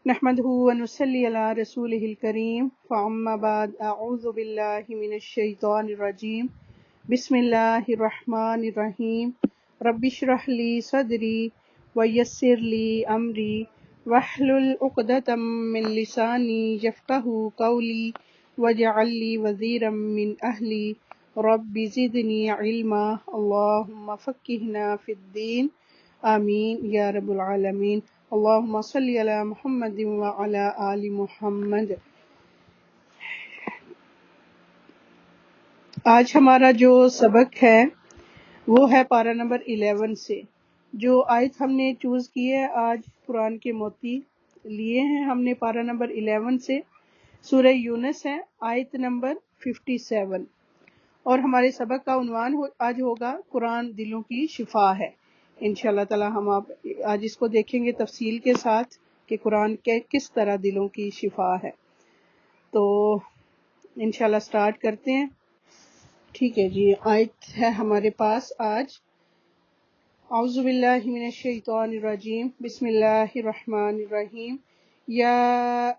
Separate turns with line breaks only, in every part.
نحمده ونصلي على رسوله الكريم فأما بعد أعوذ بالله من الشيطان الرجيم بسم الله الرحمن الرحيم رب اشرح لي صدري ويسر لي أمري واحلل عقدة من لساني يفقهوا قولي واجعل لي وزيرا من أهلي رب زدني علما اللهم فقهنا في الدين آمین یا رب العالمین اللہم صلی علی محمد وعلی آل محمد۔ آج ہمارا جو سبق ہے وہ ہے پارہ نمبر 11 سے۔ جو آیت ہم نے چوز کی ہے آج قرآن کے موتی لیے ہیں ہم نے پارہ نمبر 11 سے، سورہ یونس ہے، آیت نمبر 57، اور ہمارے سبق کا عنوان آج ہوگا قرآن دلوں کی شفا ہے۔ انشاءاللہ تعالی ہم آج اس کو دیکھیں گے تفصیل کے ساتھ کہ قرآن کے کس طرح دلوں کی شفا ہے۔ تو انشاءاللہ سٹارٹ کرتے ہیں۔ ٹھیک ہے جی، آیت ہے ہمارے پاس آج، اعوذ باللہ من الشیطان الرجیم بسم اللہ الرحمن الرحیم یا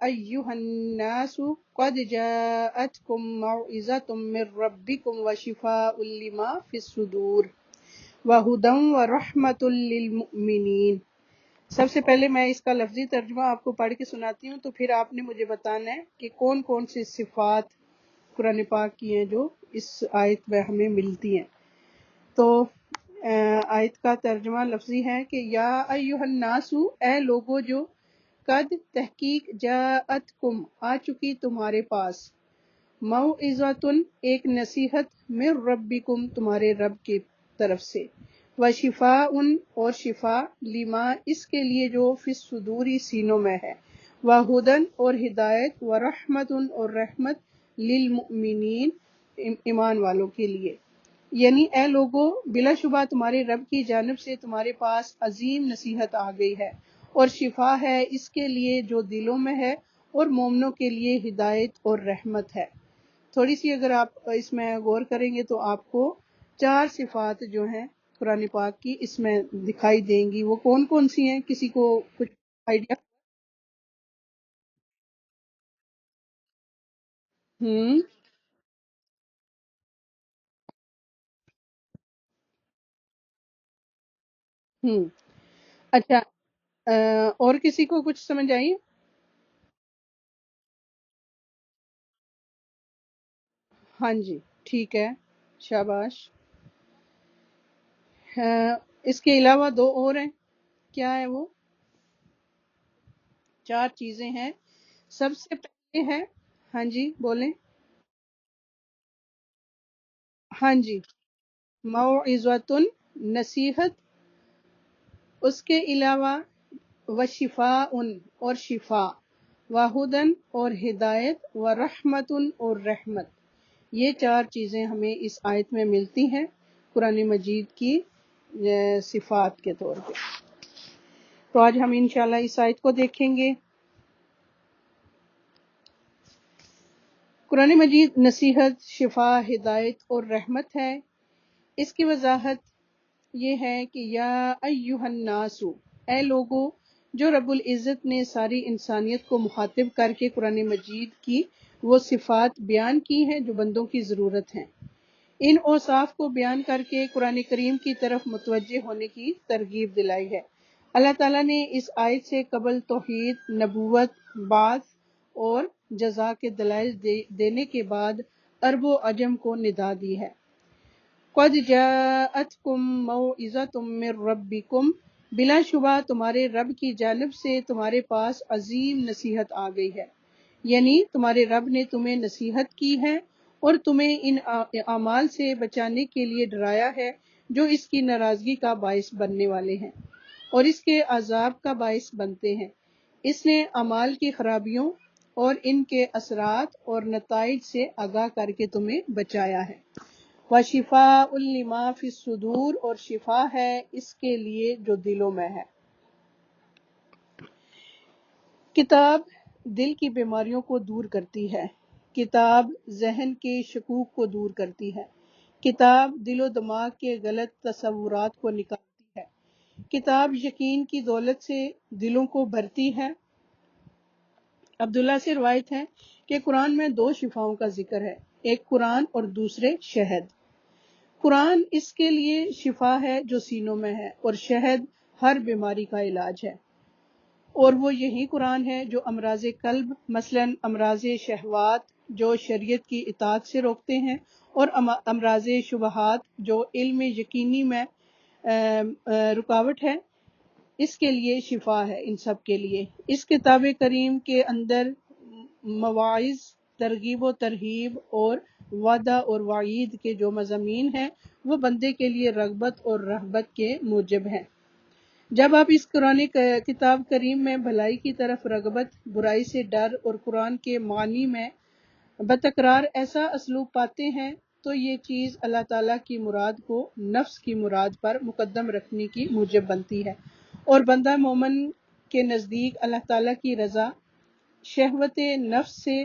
ایہا الناس قد جاءتکم موعظۃ من ربکم وشفاء لما فی الصدور وَهُدًى وَرَحْمَةٌ لِّلْمُؤْمِنِينَ۔ سب سے پہلے میں اس کا لفظی ترجمہ آپ کو پڑھ کے سناتی ہوں، تو پھر آپ نے مجھے بتانا ہے کہ کون کون سی صفات قرآن پاک کی ہیں جو اس آیت میں ہمیں ملتی ہیں۔ تو آیت کا ترجمہ لفظی ہے کہ یا ایھا الناس، اے لوگو جو، قد تحقیق جاءتکم آ چکی تمہارے پاس، موعظۃ ایک نصیحت، من ربکم تمہارے رب کی طرف سے، وشفاء اور شفا، لما اس کے لیے جو فی الصدور سینوں میں ہے، وہدن اور ہدایت، ورحمت اور رحمت، للمؤمنین ایمان والوں کے لیے۔ یعنی اے لوگو، بلا شبہ تمہارے رب کی جانب سے تمہارے پاس عظیم نصیحت آ گئی ہے، اور شفا ہے اس کے لیے جو دلوں میں ہے، اور مومنوں کے لیے ہدایت اور رحمت ہے۔ تھوڑی سی اگر آپ اس میں غور کریں گے تو آپ کو 4 صفات جو ہیں قرآن پاک کی اس میں دکھائی دیں گی۔ وہ کون کون سی ہیں؟ کسی کو کچھ آئیڈیا؟ ہوں ہوں اچھا، اور کسی کو کچھ سمجھ آئی؟ ہاں جی، ٹھیک ہے، شاباش۔ اس کے علاوہ 2 اور ہیں، کیا ہے وہ؟ 4 چیزیں ہیں۔ سب سے پہلے ہے، ہاں جی بولیں۔ ہاں جی، موعظۃ نصیحت، اس کے علاوہ وشفاء اور شفا، وہدن اور ہدایت، ورحمت اور رحمت۔ یہ 4 چیزیں ہمیں اس آیت میں ملتی ہیں قرآن مجید کی صفات کے طور پہ۔ تو آج ہم انشاءاللہ اس آیت کو دیکھیں گے۔ قرآن مجید نصیحت، شفا، ہدایت اور رحمت ہے۔ اس کی وضاحت یہ ہے کہ یا ایھا الناس، اے لوگو، جو رب العزت نے ساری انسانیت کو مخاطب کر کے قرآن مجید کی وہ صفات بیان کی ہیں جو بندوں کی ضرورت ہیں۔ ان اوصاف کو بیان کر کے قرآن کریم کی طرف متوجہ ہونے کی ترغیب دلائی ہے۔ اللہ تعالیٰ نے اس آیت سے قبل توحید، نبوت، بعث اور جزا کے دلائل دینے کے بعد عرب و عجم کو ندا دی ہے۔ قد جاءتکم موعظۃ من ربکم، بلا شبہ تمہارے رب کی جانب سے تمہارے پاس عظیم نصیحت آ گئی ہے۔ یعنی تمہارے رب نے تمہیں نصیحت کی ہے اور تمہیں ان اعمال سے بچانے کے لیے ڈرایا ہے جو اس کی ناراضگی کا باعث بننے والے ہیں اور اس کے عذاب کا باعث بنتے ہیں۔ اس نے اعمال کی خرابیوں اور ان کے اثرات اور نتائج سے آگاہ کر کے تمہیں بچایا ہے۔ وَشِفَاءٌ لِّمَا فِي الصُّدُورِ، اور شفا ہے اس کے لیے جو دلوں میں ہے۔ کتاب دل کی بیماریوں کو دور کرتی ہے، کتاب ذہن کے شکوک کو دور کرتی ہے، کتاب دل و دماغ کے غلط تصورات کو نکالتی ہے، کتاب یقین کی دولت سے دلوں کو بھرتی ہے عبداللہ سے روایت ہے کہ قرآن میں 2 شفاؤں کا ذکر ہے، ایک قرآن اور دوسرے شہد۔ قرآن اس کے لیے شفا ہے جو سینوں میں ہے، اور شہد ہر بیماری کا علاج ہے، اور وہ یہی قرآن ہے جو امراض قلب مثلا امراض شہوات جو شریعت کی اطاعت سے روکتے ہیں، اور امراض شبہات جو علم یقینی میں رکاوٹ ہے، اس کے لیے شفا ہے، ان سب کے لیے۔ اس کتاب کریم کے اندر مواعظ، ترغیب و ترہیب اور وعدہ اور وعید کے جو مضامین ہیں وہ بندے کے لیے رغبت اور رہبت کے موجب ہیں۔ جب آپ اس قرآن کتاب کریم میں بھلائی کی طرف رغبت، برائی سے ڈر اور قرآن کے معنی میں بتکرار ایسا اسلوب پاتے ہیں تو یہ چیز اللہ تعالیٰ کی مراد کو نفس کی مراد پر مقدم رکھنے کی موجب بنتی ہے، اور بندہ مومن کے نزدیک اللہ تعالیٰ کی رضا شہوت نفس سے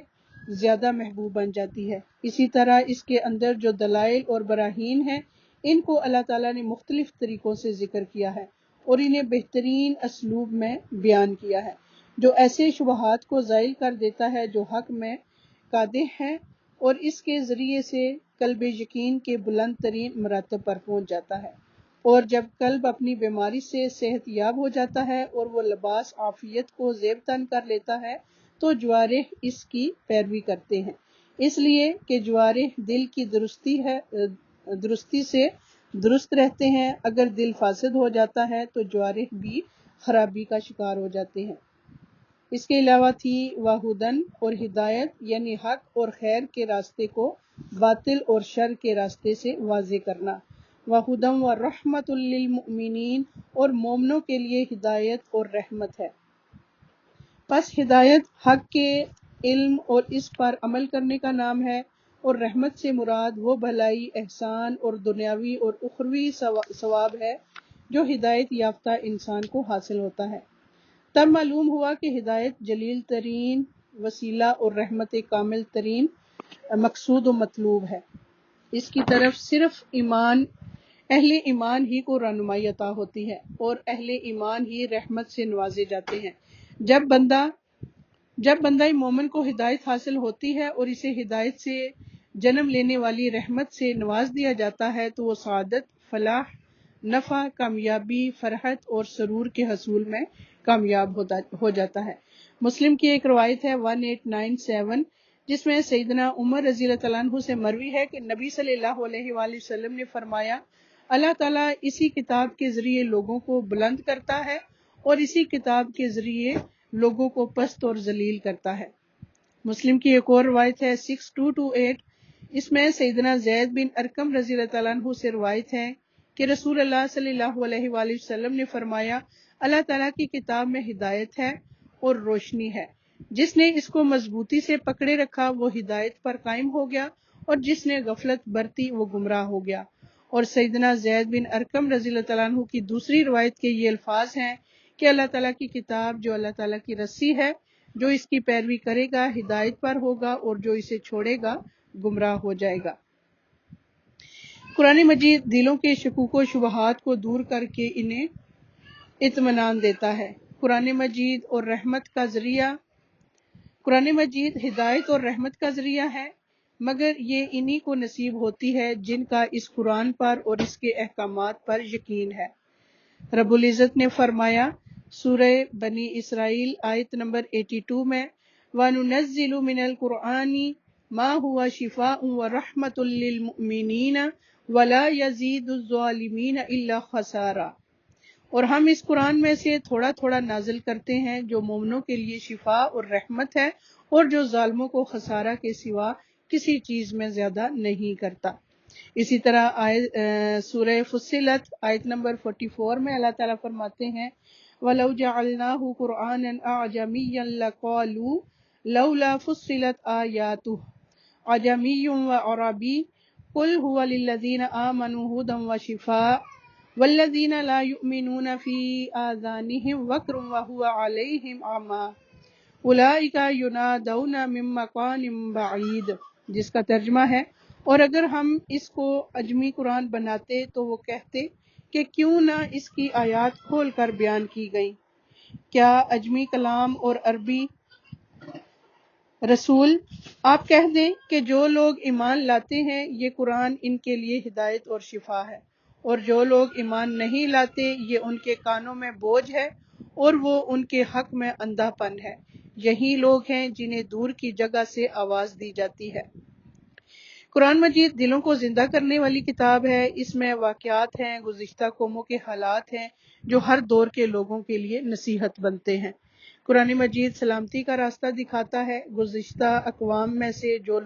زیادہ محبوب بن جاتی ہے۔ اسی طرح اس کے اندر جو دلائل اور براہین ہیں ان کو اللہ تعالیٰ نے مختلف طریقوں سے ذکر کیا ہے اور انہیں بہترین اسلوب میں بیان کیا ہے، جو ایسے شبہات کو زائل کر دیتا ہے جو حق میں قادح ہیں، اور اس کے ذریعے سے قلب یقین کے بلند ترین مراتب پر پہنچ جاتا ہے، اور جب قلب اپنی بیماری سے صحت یاب ہو جاتا ہے اور وہ لباس عافیت کو زیب تن کر لیتا ہے تو جوارح اس کی پیروی کرتے ہیں، اس لیے کہ جوارح دل کی درستی سے درست رہتے ہیں۔ اگر دل فاسد ہو جاتا ہے تو جوارح بھی خرابی کا شکار ہو جاتے ہیں۔ اس کے علاوہ تھی وہدن اور ہدایت، یعنی حق اور خیر کے راستے کو باطل اور شر کے راستے سے واضح کرنا، وہدم و رحمت للمؤمنین، اور مومنوں کے لیے ہدایت اور رحمت ہے۔ پس ہدایت حق کے علم اور اس پر عمل کرنے کا نام ہے، اور رحمت سے مراد وہ بھلائی، احسان اور دنیاوی اور اخروی ثواب ہے جو ہدایت یافتہ انسان کو حاصل ہوتا ہے۔ تب معلوم ہوا کہ ہدایت جلیل ترین وسیلہ اور رحمت کامل ترین مقصود و مطلوب ہے۔ اس کی طرف صرف اہل ایمان ہی کو رہنمائی عطا ہوتی ہے، اور اہل ایمان ہی رحمت سے نوازے جاتے ہیں۔ جب بندہ مومن کو ہدایت حاصل ہوتی ہے اور اسے ہدایت سے جنم لینے والی رحمت سے نواز دیا جاتا ہے تو وہ سعادت، فلاح، نفع، کامیابی، فرحت اور سرور کے حصول میں کامیاب ہو جاتا ہے۔ مسلم کی ایک روایت ہے 1897 جس میں سیدنا عمر رضی اللہ تعالیٰ عنہ سے مروی ہے کہ نبی صلی اللہ علیہ وآلہ وسلم نے فرمایا، اللہ تعالیٰ اسی کتاب کے ذریعے لوگوں کو بلند کرتا ہے اور اسی کتاب کے ذریعے لوگوں کو پست اور ذلیل کرتا ہے۔ مسلم کی ایک اور روایت ہے 6228، اس میں سیدنا زید بن ارقم رضی اللہ تعالیٰ عنہ سے روایت ہے کہ رسول اللہ صلی اللہ علیہ وآلہ وسلم نے فرمایا، اللہ تعالیٰ کی کتاب میں ہدایت ہے اور روشنی ہے، جس نے اس کو مضبوطی سے پکڑے رکھا وہ ہدایت پر قائم ہو گیا، اور جس نے غفلت برتی وہ گمراہ ہو گیا۔ اور سیدنا زید بن ارقم رضی اللہ تعالیٰ عنہ کی دوسری روایت کے یہ الفاظ ہیں کہ اللہ تعالیٰ کی کتاب جو اللہ تعالیٰ کی رسی ہے، جو اس کی پیروی کرے گا ہدایت پر ہوگا اور جو اسے چھوڑے گا گمراہ ہو جائے گا۔ قرآن مجید دلوں کے شکوک و شبہات کو دور کر کے انہیں اطمینان دیتا ہے۔ قرآن مجید ہدایت اور رحمت کا ذریعہ ہے، مگر یہ انہی کو نصیب ہوتی ہے جن کا اس قرآن پر اور اس کے احکامات پر یقین ہے۔ رب العزت نے فرمایا سورہ بنی اسرائیل آیت نمبر 82 میں، وَنُنَزِّلُ مِنَ الْقُرْآنِ مَا هُوَ شِفَاءٌ وَرَحْمَةٌ لِّلْمُؤْمِنِينَ وَلَا يَزِيدُ الظَّالِمِينَ إِلَّا خَسَارًا، اور ہم اس قرآن میں سے تھوڑا تھوڑا نازل کرتے ہیں جو مومنوں کے لیے شفا اور رحمت ہے، اور جو ظالموں کو خسارہ کے سوا کسی چیز میں زیادہ نہیں کرتا۔ اسی طرح سورہ فصلت آیت نمبر 44 میں اللہ تعالیٰ فرماتے ہیں، وَلَوْ جَعَلْنَاهُ قُرْآنًا أَعْجَمِيًّا لَقَالُوا لَوْلَا فُصِّلَتْ آيَاتُهُ أَعْجَمِيٌّ وَعَرَبِيٌّ قُلْ هُوَ لِلَّذِينَ آمَنُوا هُدًى وَشِفَاءٌ وَالَّذِينَ لَا يُؤْمِنُونَ فِي آذَانِهِمْ وَقْرٌ وَهُوَ عَلَيْهِمْ عَمًى أُولَئِكَ يُنَادَوْنَ مِن مَّكَانٍ بَعِيدٍ، جس کا ترجمہ ہے، اور اگر ہم اس کو عجمی قرآن بناتے تو وہ کہتے کہ کیوں نہ اس کی آیات کھول کر بیان کی گئیں۔ کیا عجمی کلام اور عربی رسول آپ کہہ دیں کہ جو لوگ ایمان لاتے ہیں یہ قرآن ان کے لیے ہدایت اور شفا ہے، اور جو لوگ ایمان نہیں لاتے یہ ان کے کانوں میں بوجھ ہے اور وہ ان کے حق میں اندھا پن ہے۔ یہی لوگ ہیں جنہیں دور کی جگہ سے آواز دی جاتی ہے۔ قرآن مجید دلوں کو زندہ کرنے والی کتاب ہے۔ اس میں واقعات ہیں، گزشتہ قوموں کے حالات ہیں جو ہر دور کے لوگوں کے لیے نصیحت بنتے ہیں۔ قرآن مجید سلامتی کا راستہ دکھاتا ہے۔ گزشتہ اقوام میں سے جو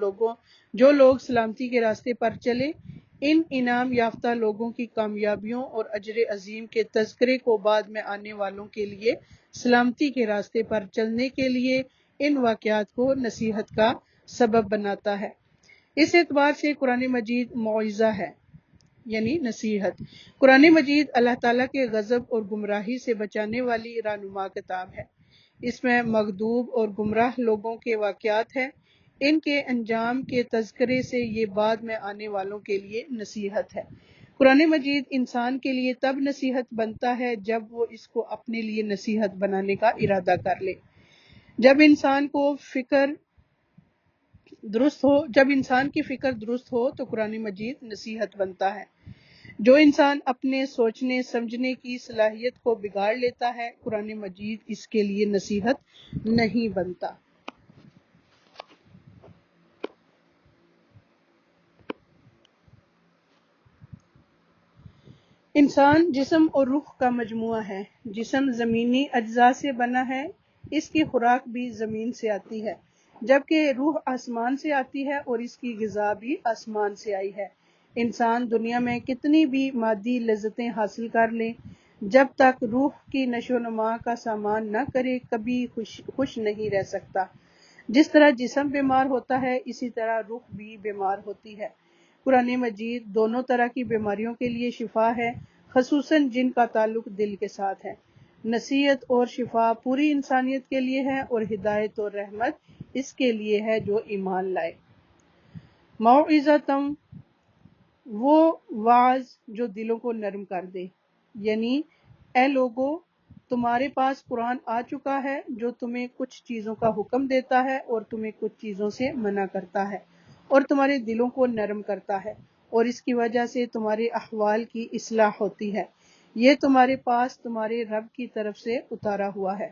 لوگ سلامتی کے راستے پر چلے، ان انعام یافتہ لوگوں کی کامیابیوں اور اجر عظیم کے تذکرے کو بعد میں آنے والوں کے لیے سلامتی کے راستے پر چلنے کے لیے ان واقعات کو نصیحت کا سبب بناتا ہے۔ اس اعتبار سے قرآن مجید موعظہ ہے، یعنی نصیحت۔ قرآن مجید اللہ تعالیٰ کے غضب اور گمراہی سے بچانے والی رہنما کتاب ہے۔ اس میں مغضوب اور گمراہ لوگوں کے واقعات ہیں۔ ان کے انجام کے تذکرے سے یہ بعد میں آنے والوں کے لیے نصیحت ہے۔ قرآن مجید انسان کے لیے تب نصیحت بنتا ہے جب وہ اس کو اپنے لیے نصیحت بنانے کا ارادہ کر لے۔ جب انسان کی فکر درست ہو تو قرآن مجید نصیحت بنتا ہے۔ جو انسان اپنے سوچنے سمجھنے کی صلاحیت کو بگاڑ لیتا ہے، قرآن مجید اس کے لیے نصیحت نہیں بنتا۔ انسان جسم اور روح کا مجموعہ ہے۔ جسم زمینی اجزاء سے بنا ہے، اس کی خوراک بھی زمین سے آتی ہے، جبکہ روح آسمان سے آتی ہے اور اس کی غذا بھی آسمان سے آئی ہے۔ انسان دنیا میں کتنی بھی مادی لذتیں حاصل کر لے، جب تک روح کی نشو و نما کا سامان نہ کرے کبھی خوش نہیں رہ سکتا۔ جس طرح جسم بیمار ہوتا ہے اسی طرح روح بھی بیمار ہوتی ہے۔ قرآن مجید دونوں طرح کی بیماریوں کے لیے شفا ہے، خصوصاً جن کا تعلق دل کے ساتھ ہے۔ نصیحت اور شفا پوری انسانیت کے لیے ہے اور ہدایت اور رحمت اس کے لیے ہے جو ایمان لائے۔ موعظۃ، وہ واعظ جو دلوں کو نرم کر دے، یعنی اے لوگو تمہارے پاس قرآن آ چکا ہے جو تمہیں کچھ چیزوں کا حکم دیتا ہے اور تمہیں کچھ چیزوں سے منع کرتا ہے اور تمہارے دلوں کو نرم کرتا ہے، اور اس کی وجہ سے تمہارے احوال کی اصلاح ہوتی ہے۔ یہ تمہارے پاس تمہارے رب کی طرف سے اتارا ہوا ہے۔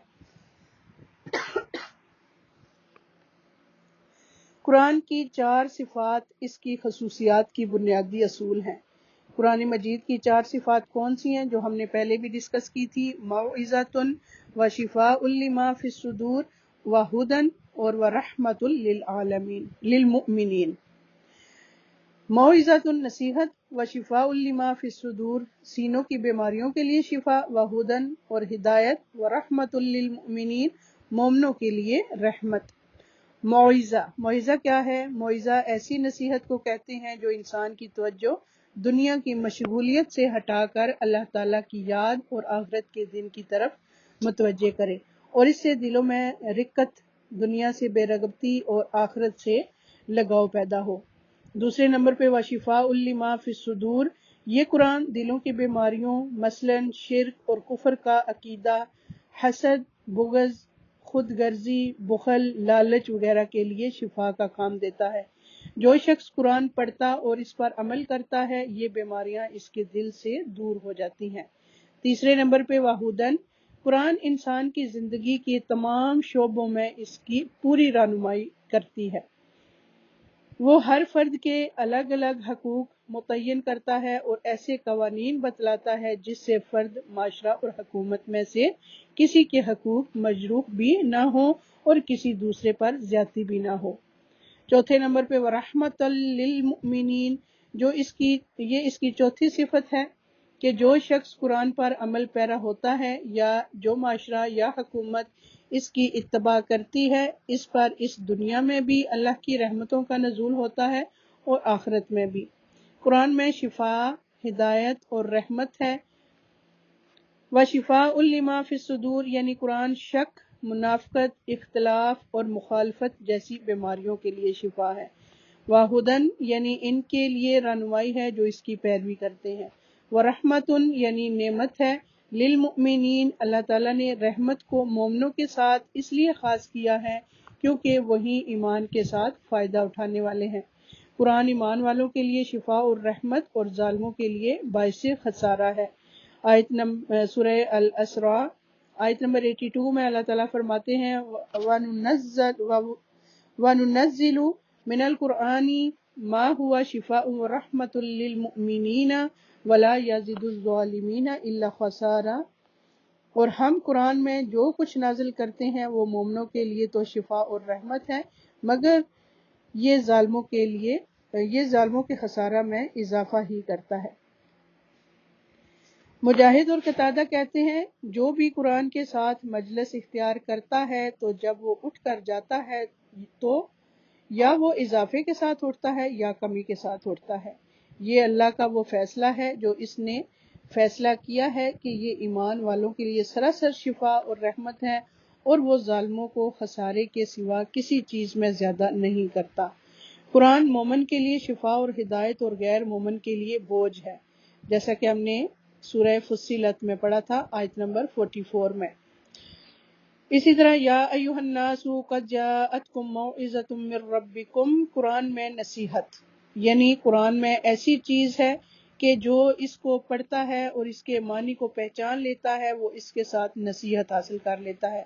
قرآن کی 4 صفات اس کی خصوصیات کی بنیادی اصول ہیں۔ قرآن مجید کی 4 صفات کون سی ہیں جو ہم نے پہلے بھی ڈسکس کی تھی؟ موعظۃ وشفاء لما فی الصدور وہدی اور ورحمۃ للمؤمنین۔ موعظۃ نصیحت، وشفاء لما فی الصدور سینوں کی بیماریوں کے لیے شفا، وہدی اور ہدایت، ورحمۃ للمؤمنین مومنوں کے لیے رحمت۔ موعظہ کیا ہے؟ موعظہ ایسی نصیحت کو کہتے ہیں جو انسان کی توجہ دنیا کی مشغولیت سے ہٹا کر اللہ تعالیٰ کی یاد اور آخرت کے دن کی طرف متوجہ کرے، اور اس سے دلوں میں رقت، دنیا سے بے رغبتی اور آخرت سے لگاؤ پیدا ہو۔ دوسرے نمبر پہ وشفاء لما فی الصدور، یہ قرآن دلوں کی بیماریوں مثلاً شرک اور کفر کا عقیدہ، حسد، بغض، خود غرضی، بخل، لالچ وغیرہ کے لیے شفا کا کام دیتا ہے۔ جو شخص قرآن پڑھتا اور اس پر عمل کرتا ہے یہ بیماریاں اس کے دل سے دور ہو جاتی ہیں۔ تیسرے نمبر پہ وہدی، قرآن انسان کی زندگی کے تمام شعبوں میں اس کی پوری رہنمائی کرتی ہے۔ وہ ہر فرد کے الگ الگ حقوق متعین کرتا ہے اور ایسے قوانین بتلاتا ہے جس سے فرد، معاشرہ اور حکومت میں سے کسی کے حقوق مجروح بھی نہ ہوں اور کسی دوسرے پر زیادتی بھی نہ ہو۔ چوتھے نمبر پہ ورحمۃ للمؤمنین، یہ اس کی چوتھی صفت ہے کہ جو شخص قرآن پر عمل پیرا ہوتا ہے یا جو معاشرہ یا حکومت اس کی اتباع کرتی ہے، اس پر اس دنیا میں بھی اللہ کی رحمتوں کا نزول ہوتا ہے اور آخرت میں بھی۔ قرآن میں شفا، ہدایت اور رحمت ہے۔ وشفاء لما فی الصدور، یعنی قرآن شک، منافقت، اختلاف اور مخالفت جیسی بیماریوں کے لیے شفا ہے۔ وہدی، یعنی ان کے لیے رہنمائی ہے جو اس کی پیروی کرتے ہیں۔ ورحمۃ، یعنی نعمت ہے۔ للمؤمنین، اللہ تعالیٰ نے رحمت کو مومنوں کے ساتھ اس لیے خاص کیا ہے کیونکہ وہی ایمان کے ساتھ فائدہ اٹھانے والے ہیں۔ قرآن ایمان والوں کے لیے شفا اور رحمت اور ظالموں کے لیے باعث خسارہ ہے۔ سورہ الاسراء آیت نمبر 82 میں اللہ تعالیٰ فرماتے ہیں وَنُنَزِّلُ مِنَ الْقُرْآنِ مَا هُوَ شِفَاءٌ وَرَحْمَةٌ لِّلْمُؤْمِنِينَ وَلَا يَزِيدُ الظَّالِمِينَ إِلَّا خَسَارًا، اور ہم قرآن میں جو کچھ نازل کرتے ہیں وہ مومنوں کے لیے تو شفا اور رحمت ہے، مگر یہ ظالموں کے خسارہ میں اضافہ ہی کرتا ہے۔ مجاہد اور قتادہ کہتے ہیں جو بھی قرآن کے ساتھ مجلس اختیار کرتا ہے تو جب وہ اٹھ کر جاتا ہے تو یا وہ اضافے کے ساتھ اٹھتا ہے یا کمی کے ساتھ اٹھتا ہے۔ یہ اللہ کا وہ فیصلہ ہے جو اس نے فیصلہ کیا ہے کہ یہ ایمان والوں کے لیے سراسر شفا اور رحمت ہے، اور وہ ظالموں کو خسارے کے سوا کسی چیز میں زیادہ نہیں کرتا۔ قرآن مومن کے لیے شفا اور ہدایت اور غیر مومن کے لیے بوجھ ہے، جیسا کہ ہم نے سورہ فصلت میں پڑھا تھا آیت نمبر 44 میں۔ اسی طرح یا ایھا الناس قد جاءتکم موعظۃ من ربکم، قرآن میں نصیحت، یعنی قرآن میں ایسی چیز ہے کہ جو اس کو پڑھتا ہے اور اس کے معنی کو پہچان لیتا ہے وہ اس کے ساتھ نصیحت حاصل کر لیتا ہے۔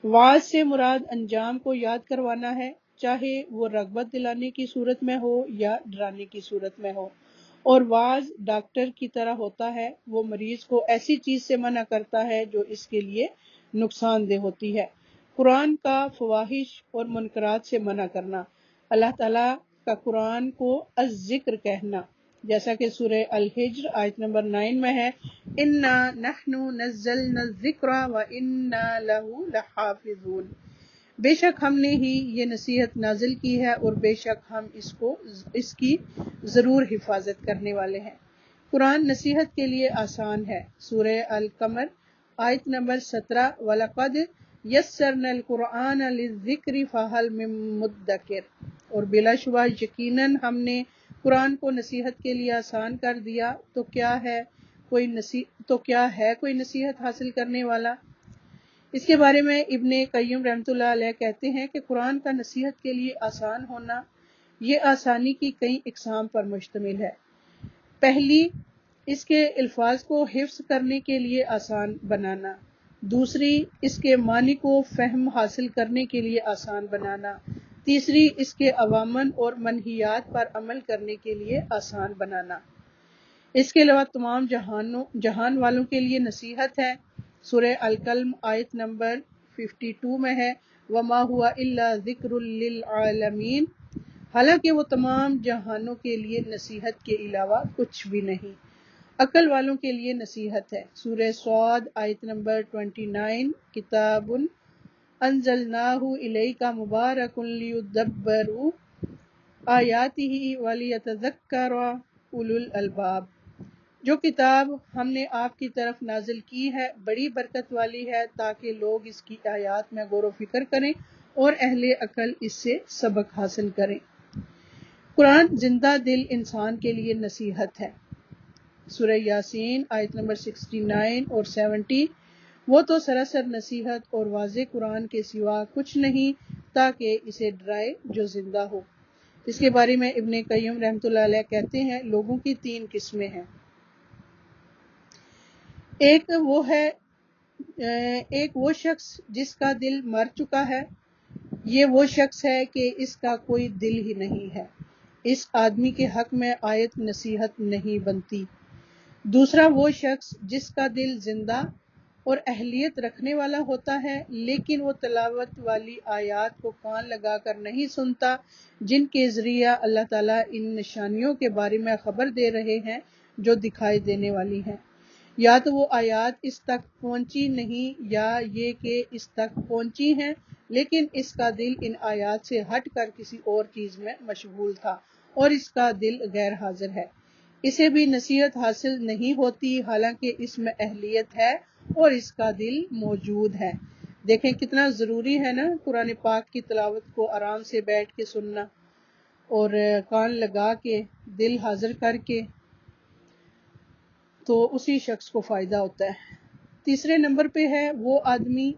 وعظ سے مراد انجام کو یاد کروانا ہے، چاہے وہ رغبت دلانے کی صورت میں ہو یا ڈرانے کی صورت میں ہو، اور وعظ ڈاکٹر کی طرح ہوتا ہے، وہ مریض کو ایسی چیز سے منع کرتا ہے جو اس کے لیے نقصان دہ ہوتی ہے۔ قرآن کا فواحش اور منکرات سے منع کرنا، اللہ تعالیٰ کا قرآن کو الذکر کہنا، جیسا کہ سورہ الحجر آیت نمبر 9 میں ہے اِنَّا نَحْنُ نَزَّلْنَا الذِّکْرَ وَإِنَّا لَهُ لَحَافِظُونَ، بے شک ہم نے ہی یہ نصیحت نازل کی ہے اور بے شک ہم اس کی ضرور حفاظت کرنے والے ہیں۔ قرآن نصیحت کے لیے آسان ہے، سورہ القمر آیت نمبر 17 وَلَقَدْ يَسَّرْنَا الْقُرْآنَ لِلذِّکْرِ فَهَلْ مِن مُدَّکِرٍ، اور بلا شبہ یقیناً ہم نے قرآن کو نصیحت کے لیے آسان کر دیا، تو کیا ہے کوئی نصیحت حاصل کرنے والا؟ اس کے بارے میں ابن قیم رحمۃ اللہ علیہ کہتے ہیں کہ قرآن کا نصیحت کے لیے آسان ہونا یہ آسانی کی کئی اقسام پر مشتمل ہے۔ پہلی، اس کے الفاظ کو حفظ کرنے کے لیے آسان بنانا۔ دوسری، اس کے معنی کو فہم حاصل کرنے کے لیے آسان بنانا۔ تیسری، اس کے عوامن اور منہیات پر عمل کرنے کے لیے آسان بنانا۔ اس کے علاوہ تمام جہان والوں کے لیے نصیحت ہے، سورہ القلم آیت نمبر 52 میں ہے وَمَا هُوَ إِلَّا ذِکْرٌ لِّلْعَالَمِينَ، حالانکہ وہ تمام جہانوں کے لیے نصیحت کے علاوہ کچھ بھی نہیں۔ عقل والوں کے لیے نصیحت ہے، سورہ صاد آیت نمبر 29 کتاب انزلناہ الیک مبارک لیدبروا آیاتہ ولیتذکر اولو الالباب، جو کتاب ہم نے آپ کی طرف نازل کی ہے بڑی برکت والی ہے تاکہ لوگ اس کی آیات میں غور و فکر کریں اور اہل عقل اس سے سبق حاصل کریں۔ قرآن زندہ دل انسان کے لیے نصیحت ہے، سورہ یاسین آیت نمبر 69 اور 70، وہ تو سراسر نصیحت اور واضح قرآن کے سوا کچھ نہیں تاکہ اسے ڈرائے جو زندہ ہو۔ اس کے بارے میں ابن قیم رحمۃ اللہ علیہ کہتے ہیں لوگوں کی 3 قسمیں ہیں۔ ایک وہ شخص جس کا دل مر چکا ہے، یہ وہ شخص ہے کہ اس کا کوئی دل ہی نہیں ہے، اس آدمی کے حق میں آیت نصیحت نہیں بنتی۔ دوسرا وہ شخص جس کا دل زندہ اور اہلیت رکھنے والا ہوتا ہے لیکن وہ تلاوت والی آیات کو کان لگا کر نہیں سنتا جن کے ذریعہ اللہ تعالیٰ ان نشانیوں کے بارے میں خبر دے رہے ہیں جو دکھائی دینے والی ہیں، یا تو وہ آیات اس تک پہنچی نہیں یا یہ کہ اس تک پہنچی ہیں لیکن اس کا دل ان آیات سے ہٹ کر کسی اور چیز میں مشغول تھا اور اس کا دل غیر حاضر ہے، اسے بھی نصیحت حاصل نہیں ہوتی حالانکہ اس میں اہلیت ہے اور اس کا دل موجود ہے۔ دیکھیں کتنا ضروری ہے نا قرآن پاک کی تلاوت کو آرام سے بیٹھ کے سننا اور کان لگا کے دل حاضر کر کے، تو اسی شخص کو فائدہ ہوتا ہے۔ تیسرے نمبر پہ ہے وہ آدمی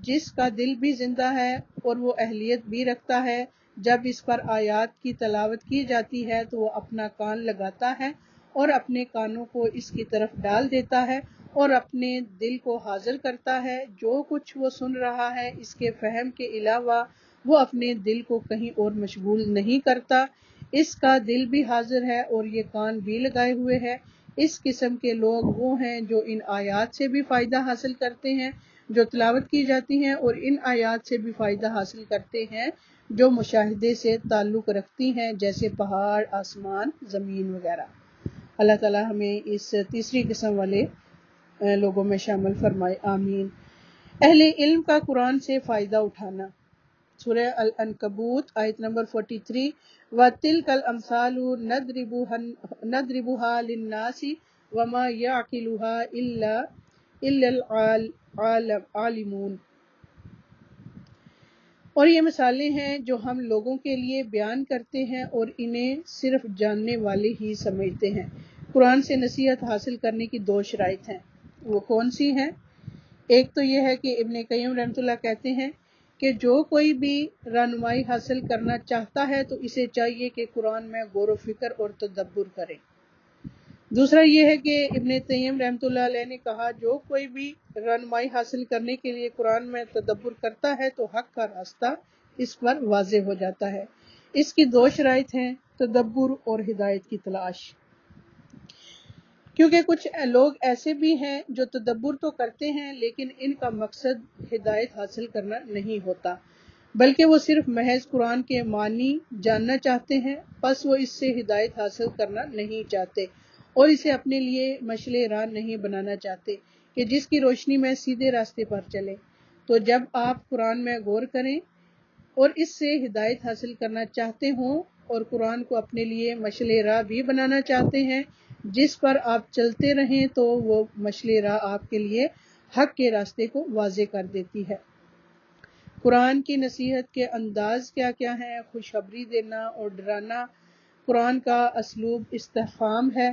جس کا دل بھی زندہ ہے اور وہ اہلیت بھی رکھتا ہے، جب اس پر آیات کی تلاوت کی جاتی ہے تو وہ اپنا کان لگاتا ہے اور اپنے کانوں کو اس کی طرف ڈال دیتا ہے اور اپنے دل کو حاضر کرتا ہے۔ جو کچھ وہ سن رہا ہے اس کے فہم کے علاوہ وہ اپنے دل کو کہیں اور مشغول نہیں کرتا۔ اس کا دل بھی حاضر ہے اور یہ کان بھی لگائے ہوئے ہے۔ اس قسم کے لوگ وہ ہیں جو ان آیات سے بھی فائدہ حاصل کرتے ہیں جو تلاوت کی جاتی ہیں، اور ان آیات سے بھی فائدہ حاصل کرتے ہیں جو مشاہدے سے تعلق رکھتی ہیں، جیسے پہاڑ، آسمان، زمین وغیرہ۔ اللہ تعالی ہمیں اس تیسری قسم والے لوگوں میں شامل فرمائے، آمین۔ اہل علم کا قرآن سے فائدہ اٹھانا، سورہ العنکبوت آیت نمبر 43، وَتِلْكَ الْأَمْثَالُ نَضْرِبُهَا لِلنَّاسِ وَمَا يَعْقِلُهَا إِلَّا الْعَالِمُونَ۔ اور یہ مثالیں ہیں جو ہم لوگوں کے لیے بیان کرتے ہیں اور انہیں صرف جاننے والے ہی سمجھتے ہیں۔ قرآن سے نصیحت حاصل کرنے کی دو شرائط ہیں، وہ کون سی ہیں؟ ایک تو یہ ہے کہ ابن قیم رحمۃ اللہ کہتے ہیں کہ جو کوئی بھی رہنمائی حاصل کرنا چاہتا ہے تو اسے چاہیے کہ قرآن میں غور و فکر اور تدبر کرے۔ دوسرا یہ ہے کہ ابن قیم رحمۃ اللہ علیہ نے کہا جو کوئی بھی رہنمائی حاصل کرنے کے لیے قرآن میں تدبر کرتا ہے تو حق کا راستہ اس پر واضح ہو جاتا ہے۔ اس کی دو شرائط ہیں، تدبر اور ہدایت کی تلاش۔ کیونکہ کچھ لوگ ایسے بھی ہیں جو تدبر تو کرتے ہیں لیکن ان کا مقصد ہدایت حاصل کرنا نہیں ہوتا، بلکہ وہ صرف محض قرآن کے معنی جاننا چاہتے ہیں، پس وہ اس سے ہدایت حاصل کرنا نہیں چاہتے اور اسے اپنے لیے مشعل راہ نہیں بنانا چاہتے کہ جس کی روشنی میں سیدھے راستے پر چلے۔ تو جب آپ قرآن میں غور کریں اور اس سے ہدایت حاصل کرنا چاہتے ہوں اور قرآن کو اپنے لیے مشعل راہ بھی بنانا چاہتے ہیں جس پر آپ چلتے رہیں، تو وہ مشعل راہ آپ کے لیے حق کے راستے کو واضح کر دیتی ہے۔ قرآن کی نصیحت کے انداز کیا کیا ہیں؟ خوشخبری دینا اور ڈرانا۔ قرآن کا اسلوب استفہام ہے،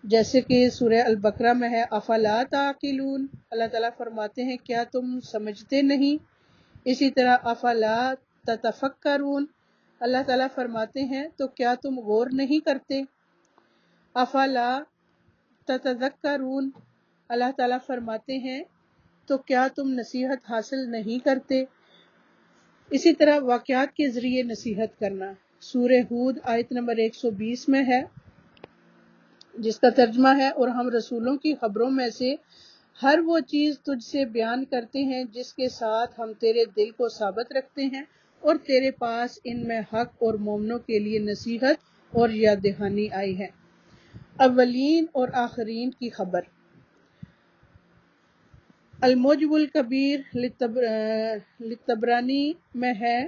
جیسے کہ سورہ البقرہ میں ہے، افلا تعقلون، اللہ تعالیٰ فرماتے ہیں کیا تم سمجھتے نہیں؟ اسی طرح افلا تتفکرون، اللہ تعالیٰ فرماتے ہیں تو کیا تم غور نہیں کرتے؟ افلا تتذکرون، اللہ تعالیٰ فرماتے ہیں تو کیا تم نصیحت حاصل نہیں کرتے؟ اسی طرح واقعات کے ذریعے نصیحت کرنا، سورہ ہود آیت نمبر 120 میں ہے، جس کا ترجمہ ہے، اور ہم رسولوں کی خبروں میں سے ہر وہ چیز تجھ سے بیان کرتے ہیں جس کے ساتھ ہم تیرے دل کو ثابت رکھتے ہیں، اور تیرے پاس ان میں حق اور مومنوں کے لیے نصیحت اور یاد دہانی آئی ہے۔ اولین اور آخرین کی خبر، المعجم الکبیر للطبرانی میں ہے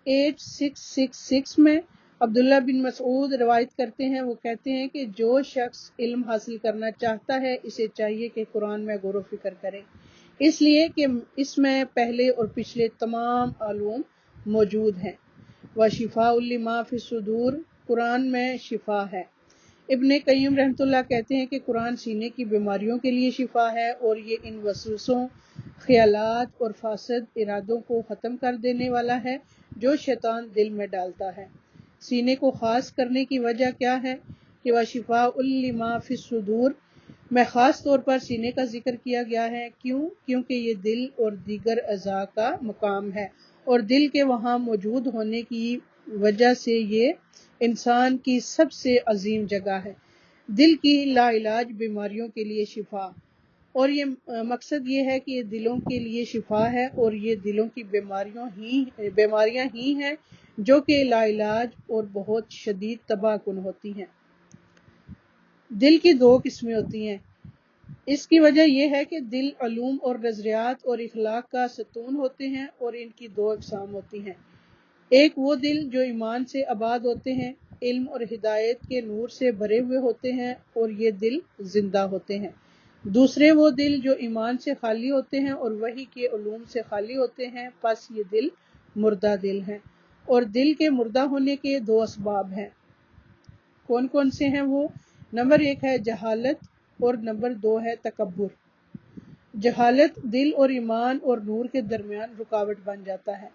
8666 میں۔ عبداللہ بن مسعود روایت کرتے ہیں، وہ کہتے ہیں کہ جو شخص علم حاصل کرنا چاہتا ہے اسے چاہیے کہ قرآن میں غور و فکر کرے، اس لیے کہ اس میں پہلے اور پچھلے تمام علوم موجود ہیں۔ وشفاء لما فی الصدور، قرآن میں شفا ہے۔ ابن قیم رحمۃ اللہ کہتے ہیں کہ قرآن سینے کی بیماریوں کے لیے شفا ہے اور یہ ان وسوسوں، خیالات اور فاسد ارادوں کو ختم کر دینے والا ہے جو شیطان دل میں ڈالتا ہے۔ سینے کو خاص کرنے کی وجہ کیا ہے کہ وشفاء لما فی الصدور میں خاص طور پر سینے کا ذکر کیا گیا ہے، کیونکہ یہ دل اور دیگر اعضاء کا مقام ہے اور دل کے وہاں موجود ہونے کی وجہ سے یہ انسان کی سب سے عظیم جگہ ہے۔ دل کی لا علاج بیماریوں کے لیے شفا، اور یہ مقصد یہ ہے کہ یہ دلوں کے لیے شفا ہے اور یہ دلوں کی بیماریاں ہی ہیں جو کہ لا علاج اور بہت شدید تباہ کن ہوتی ہیں۔ دل کی دو قسمیں ہوتی ہیں، اس کی وجہ یہ ہے کہ دل علوم اور نظریات اور اخلاق کا ستون ہوتے ہیں اور ان کی دو اقسام ہوتی ہیں۔ ایک وہ دل جو ایمان سے آباد ہوتے ہیں، علم اور ہدایت کے نور سے بھرے ہوئے ہوتے ہیں اور یہ دل زندہ ہوتے ہیں۔ دوسرے وہ دل جو ایمان سے خالی ہوتے ہیں اور وحی کے علوم سے خالی ہوتے ہیں، پس یہ دل مردہ دل ہیں۔ اور دل کے مردہ ہونے کے دو اسباب ہیں۔ کون کون سے ہیں وہ؟ نمبر 1 ہے جہالت اور نمبر 2 ہے تکبر۔ جہالت دل اور ایمان اور نور کے درمیان رکاوٹ بن جاتا ہے۔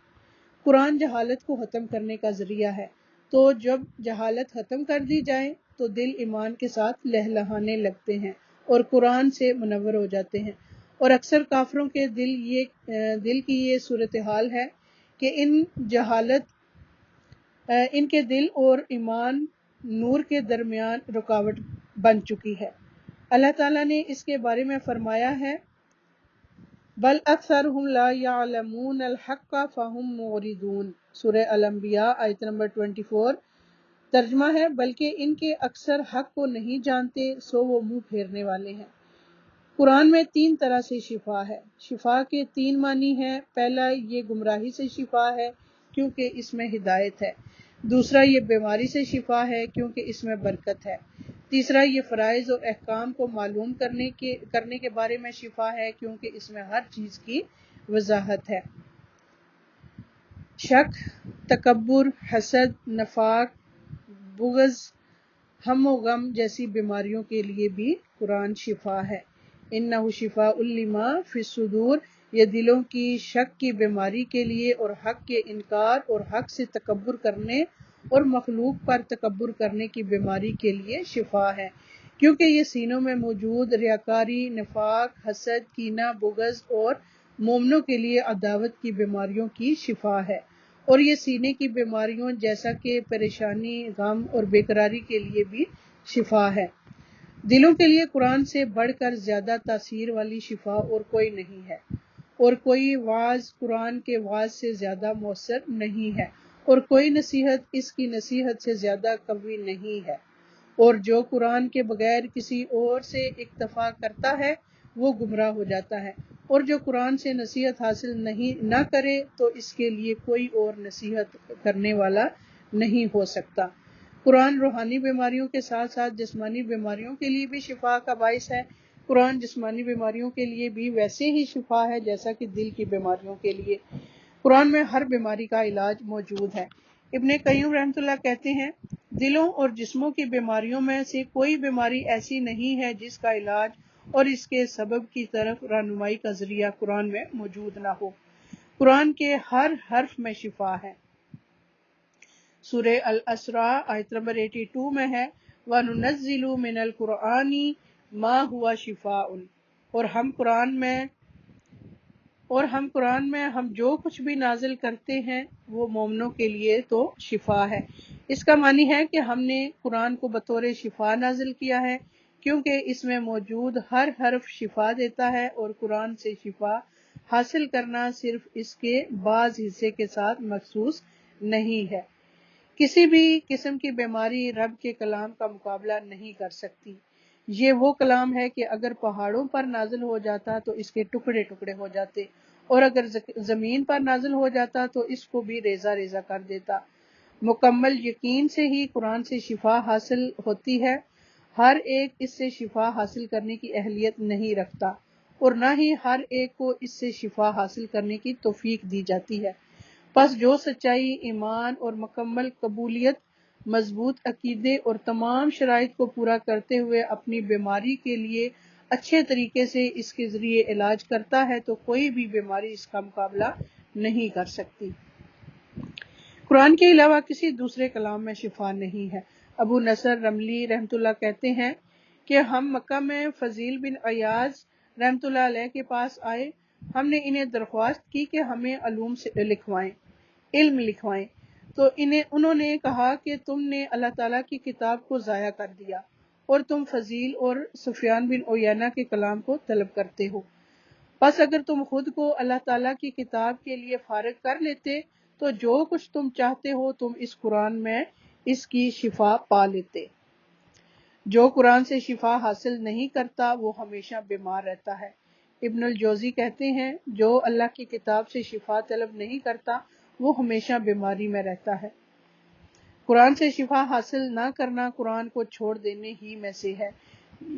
قرآن جہالت کو ختم کرنے کا ذریعہ ہے، تو جب جہالت ختم کر دی جائے تو دل ایمان کے ساتھ لہلہانے لگتے ہیں اور قرآن سے منور ہو جاتے ہیں۔ اور اکثر کافروں کے دل کی یہ صورتحال ہے کہ ان کے دل اور ایمان نور کے درمیان رکاوٹ بن چکی ہے۔ اللہ تعالیٰ نے اس کے بارے میں فرمایا ہے بل اکثرهم لا يعلمون الحق فهم معرضون، سورہ الانبیاء آیت نمبر 24۔ ترجمہ ہے بلکہ ان کے اکثر حق کو نہیں جانتے سو وہ منہ پھیرنے والے ہیں۔ قرآن میں 3 طرح سے شفا ہے۔ شفا کے 3 معنی ہیں۔ پہلا، یہ گمراہی سے شفا ہے کیونکہ اس میں ہدایت ہے۔ دوسرا، یہ بیماری سے شفا ہے کیونکہ اس میں برکت ہے۔ تیسرا، یہ فرائض اور احکام کو معلوم کرنے کے بارے میں شفا ہے کیونکہ اس میں ہر چیز کی وضاحت ہے۔ شک، تکبر، حسد، نفاق، بغض، ہم و غم جیسی بیماریوں کے لیے بھی قرآن شفا ہے۔ انہ شفاء لما فی الصدور، یہ دلوں کی شک کی بیماری کے لیے اور حق کے انکار اور حق سے تکبر کرنے اور مخلوق پر تکبر کرنے کی بیماری کے لیے شفا ہے، کیونکہ یہ سینوں میں موجود ریاکاری، نفاق، حسد، کینہ، بغض اور مومنوں کے لیے عداوت کی بیماریوں کی شفا ہے، اور یہ سینے کی بیماریوں جیسا کہ پریشانی، غم اور بے قراری کے لیے بھی شفا ہے۔ دلوں کے لیے قرآن سے بڑھ کر زیادہ تاثیر والی شفا اور کوئی نہیں ہے، اور کوئی وعظ قرآن کے وعظ سے زیادہ مؤثر نہیں ہے، اور کوئی نصیحت اس کی نصیحت سے زیادہ قوی نہیں ہے، اور جو قرآن کے بغیر کسی اور سے اکتفا کرتا ہے وہ گمراہ ہو جاتا ہے، اور جو قرآن سے نصیحت حاصل نہ کرے تو اس کے لیے کوئی اور نصیحت کرنے والا نہیں ہو سکتا۔ قرآن روحانی بیماریوں کے ساتھ ساتھ جسمانی بیماریوں کے لیے بھی شفا کا باعث ہے۔ قرآن جسمانی بیماریوں کے لیے بھی ویسے ہی شفا ہے جیسا کہ دل کی بیماریوں کے لیے۔ قرآن میں ہر بیماری کا علاج موجود ہے۔ ابن قیم رحمۃ اللہ کہتے ہیں دلوں اور جسموں کی بیماریوں میں سے کوئی بیماری ایسی نہیں ہے جس کا علاج اور اس کے سبب کی طرف رہنمائی کا ذریعہ قرآن میں موجود نہ ہو۔ قرآن کے ہر حرف میں شفا ہے۔ سورہ الاسراء آیت نمبر 82 میں ہے وَنُنَزِّلُ مِنَ الْقُرْآنِ مَا هُوَ شِفَاءٌ، اور ہم قرآن میں ہم جو کچھ بھی نازل کرتے ہیں وہ مومنوں کے لیے تو شفا ہے۔ اس کا معنی ہے کہ ہم نے قرآن کو بطور شفا نازل کیا ہے کیونکہ اس میں موجود ہر حرف شفا دیتا ہے، اور قرآن سے شفا حاصل کرنا صرف اس کے بعض حصے کے ساتھ مخصوص نہیں ہے۔ کسی بھی قسم کی بیماری رب کے کلام کا مقابلہ نہیں کر سکتی۔ یہ وہ کلام ہے کہ اگر پہاڑوں پر نازل ہو جاتا تو اس کے ٹکڑے ٹکڑے ہو جاتے، اور اگر زمین پر نازل ہو جاتا تو اس کو بھی ریزہ ریزہ کر دیتا۔ مکمل یقین سے ہی قرآن سے شفا حاصل ہوتی ہے۔ ہر ایک اس سے شفا حاصل کرنے کی اہلیت نہیں رکھتا، اور نہ ہی ہر ایک کو اس سے شفا حاصل کرنے کی توفیق دی جاتی ہے۔ پس جو سچائی، ایمان اور مکمل قبولیت، مضبوط عقیدے اور تمام شرائط کو پورا کرتے ہوئے اپنی بیماری کے لیے اچھے طریقے سے اس کے ذریعے علاج کرتا ہے تو کوئی بھی بیماری اس کا مقابلہ نہیں کر سکتی۔ قرآن کے علاوہ کسی دوسرے کلام میں شفا نہیں ہے۔ ابو نصر رملی رحمۃ اللہ کہتے ہیں کہ ہم مکہ میں فضیل بن عیاض رحمۃ اللہ علیہ کے پاس آئے، ہم نے انہیں درخواست کی کہ ہمیں علم لکھوائیں، تو انہوں نے کہا کہ تم نے اللہ تعالیٰ کی کتاب کو ضائع کر دیا اور تم فضیل اور سفیان بن عیینہ کے کلام کو طلب کرتے ہو، بس اگر تم خود کو اللہ تعالیٰ کی کتاب کے لیے فارغ کر لیتے تو جو کچھ تم چاہتے ہو تم اس قرآن میں اس کی شفا پا لیتے۔ جو قرآن سے شفا حاصل نہیں کرتا وہ ہمیشہ بیمار رہتا ہے۔ ابن الجوزی کہتے ہیں جو اللہ کی کتاب سے شفا طلب نہیں کرتا وہ ہمیشہ بیماری میں رہتا ہے۔ قرآن سے شفا حاصل نہ کرنا قرآن کو چھوڑ دینے ہی میں سے ہے۔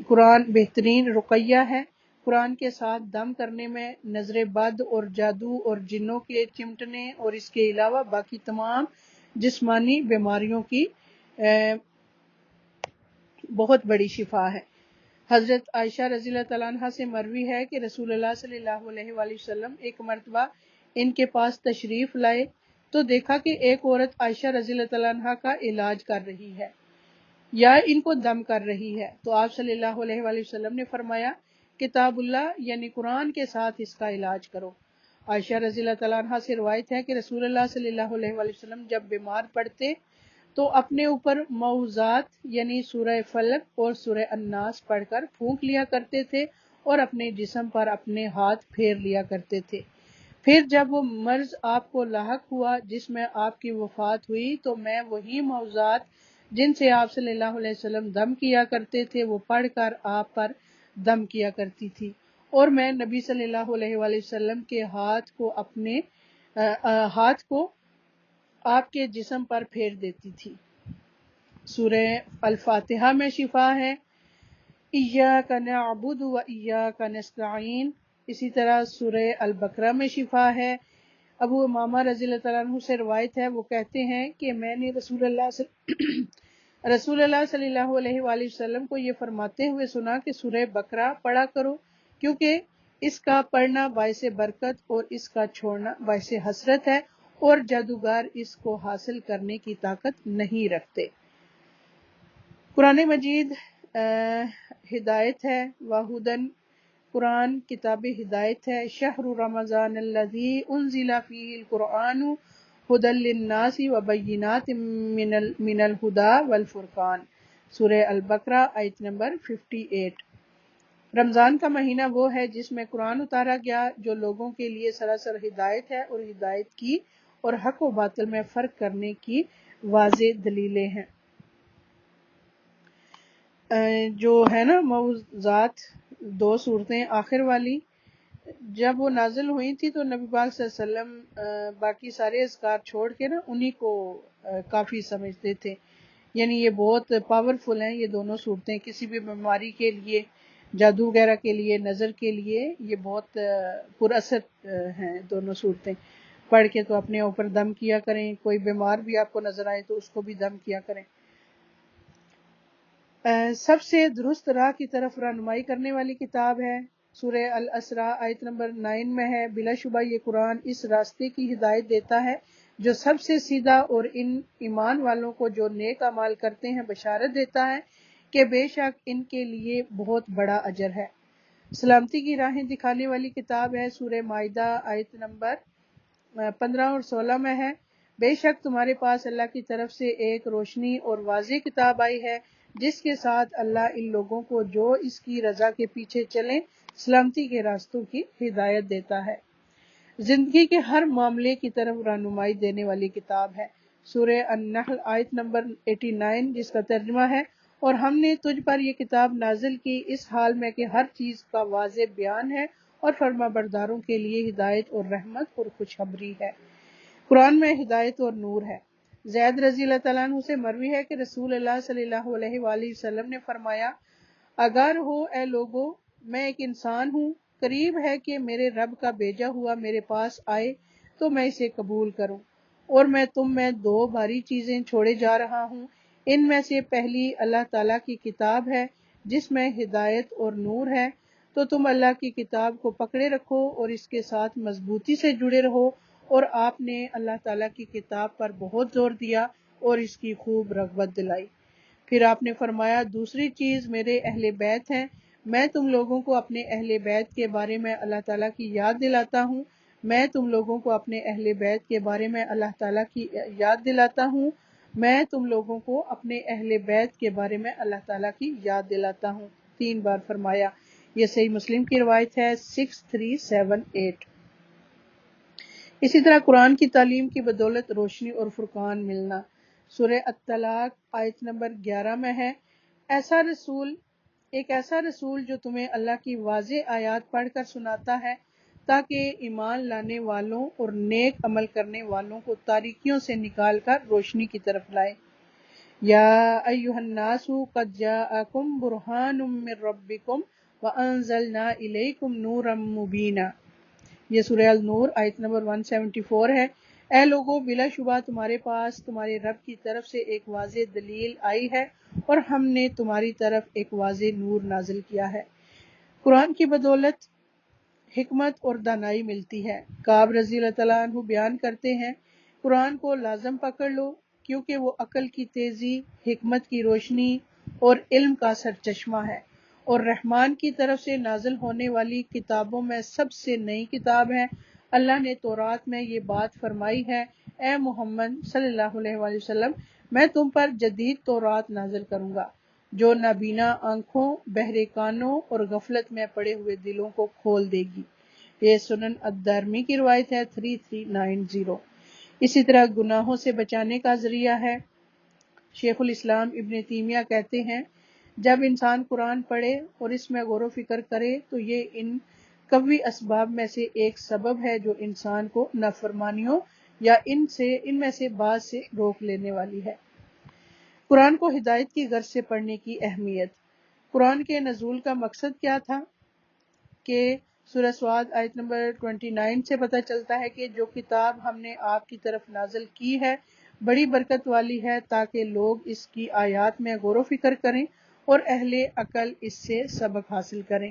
قرآن بہترین رقیہ ہے۔ قرآن کے ساتھ دم کرنے میں نظر بد اور جادو اور جنوں کے چمٹنے اور اس کے علاوہ باقی تمام جسمانی بیماریوں کی بہت بڑی شفا ہے۔ حضرت عائشہ رضی اللہ تعالیٰ عنہ سے مروی ہے کہ رسول اللہ صلی اللہ علیہ وآلہ وسلم ایک مرتبہ ان کے پاس تشریف لائے تو دیکھا کہ ایک عورت عائشہ رضی اللہ تعالیٰ عنہ کا علاج کر رہی ہے یا ان کو دم کر رہی ہے، تو آپ صلی اللہ علیہ وآلہ وسلم نے فرمایا کتاب اللہ یعنی قرآن کے ساتھ اس کا علاج کرو۔ عائشہ رضی اللہ تعالیٰ عنہ سے روایت ہے کہ رسول اللہ صلی اللہ علیہ وآلہ وسلم جب بیمار پڑتے تو اپنے اوپر معوذات یعنی سورہ فلق اور سورہ الناس پڑھ کر پھونک لیا کرتے تھے اور اپنے جسم پر اپنے ہاتھ پھیر لیا کرتے تھے۔ پھر جب وہ مرض آپ کو لاحق ہوا جس میں آپ کی وفات ہوئی تو میں وہی معوذات جن سے آپ صلی اللہ علیہ وسلم دم کیا کرتے تھے وہ پڑھ کر آپ پر دم کیا کرتی تھی، اور میں نبی صلی اللہ علیہ وآلہ وسلم کے ہاتھ کو آپ کے جسم پر پھیر دیتی تھی۔ سورہ الفاتحہ میں شفا ہے، ایاک نعبد و ایاک نستعین۔ اسی طرح سورہ البقرہ میں شفا ہے۔ ابو امامہ رضی اللہ تعالیٰ عنہ سے روایت ہے، وہ کہتے ہیں کہ میں نے رسول اللہ صلی اللہ علیہ وآلہ وسلم کو یہ فرماتے ہوئے سنا کہ سورہ بقرہ پڑھا کرو، کیونکہ اس کا پڑھنا باعث برکت اور اس کا چھوڑنا باعث حسرت ہے، اور جادوگر اس کو حاصل کرنے کی طاقت نہیں رکھتے۔ قرآن مجید ہدایت ہے، وہدن، قرآن کتاب ہدایت ہے۔ شہر رمضان الذی انزل فیہ القرآن ھدی للناس وبینات من الہدی والفرقان۔ سورہ البقرہ آیت نمبر 58۔ رمضان کا مہینہ وہ ہے جس میں قرآن اتارا گیا، جو لوگوں کے لیے سراسر ہدایت ہے اور ہدایت کی اور حق و باطل میں فرق کرنے کی واضح دلیلیں ہیں۔ جو ہے نا موعظات، 2 صورتیں آخر والی، جب وہ نازل ہوئی تھی تو نبی پاک صلی اللہ علیہ وسلم باقی سارے اذکار چھوڑ کے نا انہی کو کافی سمجھتے تھے، یعنی یہ بہت پاورفل ہیں یہ دونوں صورتیں، کسی بھی بیماری کے لیے، جادو وغیرہ کے لیے، نظر کے لیے یہ بہت پر اثر ہیں دونوں صورتیں۔ پڑھ کے تو اپنے اوپر دم کیا کریں، کوئی بیمار بھی آپ کو نظر آئے تو اس کو بھی دم کیا کریں۔ سب سے درست راہ کی طرف رہنمائی کرنے والی کتاب ہے، سورہ الاسراء آیت نمبر 9 میں ہے۔ بلا شبہ یہ قرآن اس راستے کی ہدایت دیتا ہے جو سب سے سیدھا، اور ان ایمان والوں کو جو نیک اعمال کرتے ہیں بشارت دیتا ہے کہ بے شک ان کے لیے بہت بڑا اجر ہے۔ سلامتی کی راہیں دکھانے والی کتاب ہے، سورہ مائدہ آیت نمبر 15 اور 16 میں ہے۔ بے شک تمہارے پاس اللہ کی طرف سے ایک روشنی اور واضح کتاب آئی ہے جس کے ساتھ اللہ ان لوگوں کو جو اس کی رضا کے پیچھے چلیں سلامتی کے راستوں کی ہدایت دیتا ہے۔ زندگی کے ہر معاملے کی طرف رہنمائی دینے والی کتاب ہے، سورہ النحل آیت نمبر 89، جس کا ترجمہ ہے، اور ہم نے تجھ پر یہ کتاب نازل کی اس حال میں کہ ہر چیز کا واضح بیان ہے اور فرما برداروں کے لیے ہدایت اور رحمت اور خوشخبری ہے۔ قرآن میں ہدایت اور نور ہے۔ زید رضی اللہ تعالیٰ عنہ سے مروی ہے کہ رسول اللہ صلی اللہ علیہ وآلہ وسلم نے فرمایا، اگر ہو اے لوگو، میں ایک انسان ہوں، قریب ہے کہ میرے رب کا بھیجا ہوا میرے پاس آئے تو میں اسے قبول کروں، اور میں تم میں 2 بھاری چیزیں چھوڑے جا رہا ہوں، ان میں سے پہلی اللہ تعالیٰ کی کتاب ہے جس میں ہدایت اور نور ہے، تو تم اللہ کی کتاب کو پکڑے رکھو اور اس کے ساتھ مضبوطی سے جڑے رہو، اور آپ نے اللہ تعالیٰ کی کتاب پر بہت زور دیا اور اس کی خوب رغبت دلائی۔ پھر آپ نے فرمایا، دوسری چیز میرے اہل بیت ہیں، میں تم لوگوں کو اپنے اہل بیت کے بارے میں اللہ تعالیٰ کی یاد دلاتا ہوں، میں تم لوگوں کو اپنے اہل بیت کے بارے میں اللہ تعالیٰ کی یاد دلاتا ہوں، میں تم لوگوں کو اپنے اہل بیت کے بارے میں اللہ تعالیٰ کی یاد دلاتا ہوں، 3 بار فرمایا۔ یہ صحیح مسلم کی روایت ہے 6378۔ اسی طرح قرآن کی تعلیم کی بدولت روشنی اور فرقان ملنا، سورہ الطلاق آیت نمبر 11 میں ہے، ایک ایسا رسول جو تمہیں اللہ کی واضح آیات پڑھ کر سناتا ہے تاکہ ایمان لانے والوں اور نیک عمل کرنے والوں کو تاریکیوں سے نکال کر روشنی کی طرف لائے۔ یا ایھا الناس قد جاءکم برہان من ربکم وانزلنا الیکم نورا مبینا۔ یہ سورہ النور آیت نمبر 174 ہے۔ اے لوگو، بلا شبہ تمہارے پاس تمہارے رب کی طرف سے ایک واضح دلیل آئی ہے اور ہم نے تمہاری طرف ایک واضح نور نازل کیا ہے۔ قرآن کی بدولت حکمت اور دانائی ملتی ہے۔ کعب رضی اللہ تعالیٰ عنہ بیان کرتے ہیں، قرآن کو لازم پکڑ لو کیونکہ وہ عقل کی تیزی، حکمت کی روشنی اور علم کا سرچشمہ ہے، اور رحمان کی طرف سے نازل ہونے والی کتابوں میں سب سے نئی کتاب ہے۔ اللہ نے تورات میں یہ بات فرمائی ہے، اے محمد صلی اللہ علیہ وآلہ وسلم، میں تم پر جدید تورات نازل کروں گا جو نابینا آنکھوں، بہرے کانوں اور غفلت میں پڑے ہوئے دلوں کو کھول دے گی۔ یہ سنن الدارمی کی روایت ہے 3390۔ اسی طرح گناہوں سے بچانے کا ذریعہ ہے۔ شیخ الاسلام ابن تیمیہ کہتے ہیں، جب انسان قرآن پڑھے اور اس میں غور و فکر کرے تو یہ ان قوی اسباب میں سے ایک سبب ہے جو انسان کو نافرمانیوں یا ان میں سے بعض سے روک لینے والی ہے۔ قرآن کو ہدایت کی غرض سے پڑھنے کی اہمیت۔ قرآن کے نزول کا مقصد کیا تھا کہ سورہ سواد آیت نمبر 29 سے پتہ چلتا ہے کہ جو کتاب ہم نے آپ کی طرف نازل کی ہے بڑی برکت والی ہے تاکہ لوگ اس کی آیات میں غور و فکر کریں اور اہل عقل اس سے سبق حاصل کریں۔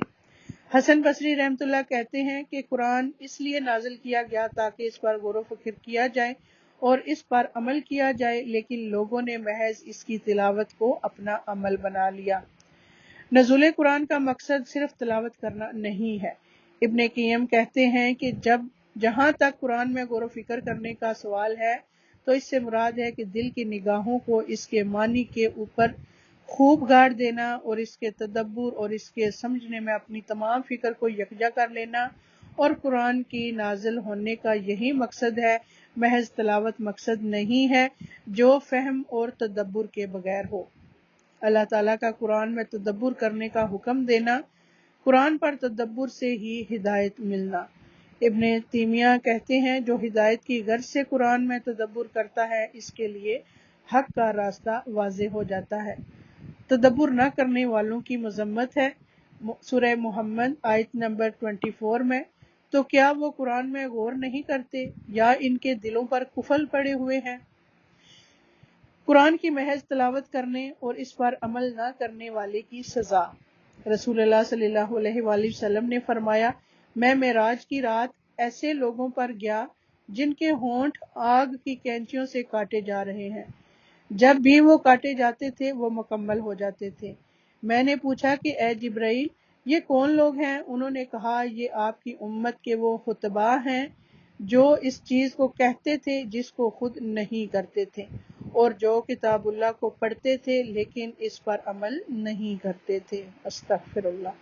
حسن بصری رحمۃ اللہ کہتے ہیں کہ قرآن اس لیے نازل کیا گیا تاکہ اس پر غور و فکر کیا جائے اور اس پر عمل کیا جائے، لیکن لوگوں نے محض اس کی تلاوت کو اپنا عمل بنا لیا۔ نزول قرآن کا مقصد صرف تلاوت کرنا نہیں ہے۔ ابن قیم کہتے ہیں کہ جہاں تک قرآن میں غور و فکر کرنے کا سوال ہے تو اس سے مراد ہے کہ دل کی نگاہوں کو اس کے معنی کے اوپر خوب گاڑ دینا اور اس کے تدبر اور اس کے سمجھنے میں اپنی تمام فکر کو یکجا کر لینا، اور قرآن کی نازل ہونے کا یہی مقصد ہے، محض تلاوت مقصد نہیں ہے جو فہم اور تدبر کے بغیر ہو۔ اللہ تعالیٰ کا قرآن میں تدبر کرنے کا حکم دینا، قرآن پر تدبر سے ہی ہدایت ملنا۔ ابن تیمیہ کہتے ہیں، جو ہدایت کی غرض سے قرآن میں تدبر کرتا ہے اس کے لیے حق کا راستہ واضح ہو جاتا ہے۔ تدبر نہ کرنے والوں کی مذمت ہے سورہ محمد آیت نمبر 24 میں، تو کیا وہ قرآن میں غور نہیں کرتے یا ان کے دلوں پر قفل پڑے ہوئے ہیں؟ قرآن کی محض تلاوت کرنے اور اس پر عمل نہ کرنے والے کی سزا۔ رسول اللہ صلی اللہ علیہ وآلہ وسلم نے فرمایا، میں معراج کی رات ایسے لوگوں پر گیا جن کے ہونٹ آگ کی کینچیوں سے کاٹے جا رہے ہیں، جب بھی وہ کاٹے جاتے تھے وہ مکمل ہو جاتے تھے۔ میں نے پوچھا کہ اے جبرائیل، یہ کون لوگ ہیں؟ انہوں نے کہا، یہ آپ کی امت کے وہ خطباء ہیں جو اس چیز کو کہتے تھے جس کو خود نہیں کرتے تھے، اور جو کتاب اللہ کو پڑھتے تھے لیکن اس پر عمل نہیں کرتے تھے۔ استغفر اللہ۔